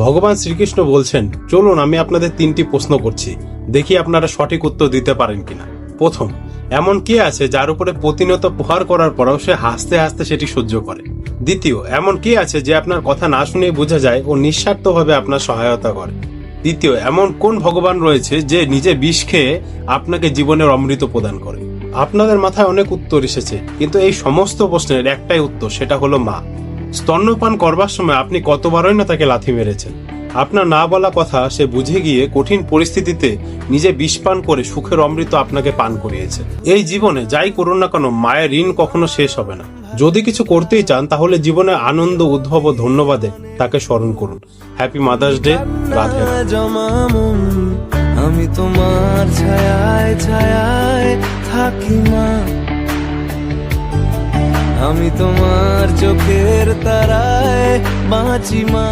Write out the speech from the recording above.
ভগবান শ্রীকৃষ্ণ বলছেন, চলুন আমি আপনাদের 3টি প্রশ্ন করছি, দেখি আপনারা সঠিক উত্তর দিতে পারেন কিনা। প্রথম, এমন কে আছে যার উপরে প্রতিনিয়ত প্রহার করার পরেও সে হাসতে হাসতে সেটি সহ্য করে? দ্বিতীয়, এমন কে আছে যে আপনার কথা না শুনেই বোঝা যায় ও নিঃস্বার্থভাবে আপনার সহায়তা করে? তৃতীয়, এমন কোন ভগবান রয়েছে যে নিজে বিষ খেয়ে আপনাকে জীবনের অমৃত প্রদান করে? আপনাদের মাথায় অনেক উত্তর এসেছে, কিন্তু এই সমস্ত প্রশ্নের একটাই উত্তর, সেটা হলো মা। স্তন্যপান করবার সময় আপনি কতবারই না তাকে লাথি মেরেছেন। আপনার না বলা কথা সে বুঝে গিয়ে কঠিন পরিস্থিতিতে নিজে বিষ পান করে সুখের অমৃত আপনাকে পান করিয়েছে। এই জীবনে যাই করুন না কেন, মায়ের ঋণ কখনো শেষ হবে না। যদি কিছু করতেই চান তাহলে জীবনে আনন্দ, উদ্ভব ও ধন্যবাদে তাকে স্মরণ করুন। Happy mother's day. Radhe Radhe. আমি তোমার ছায়ায় ছায়ায় থাকি মা, আমি তোমার চোখের তারায় বাঁচি মা।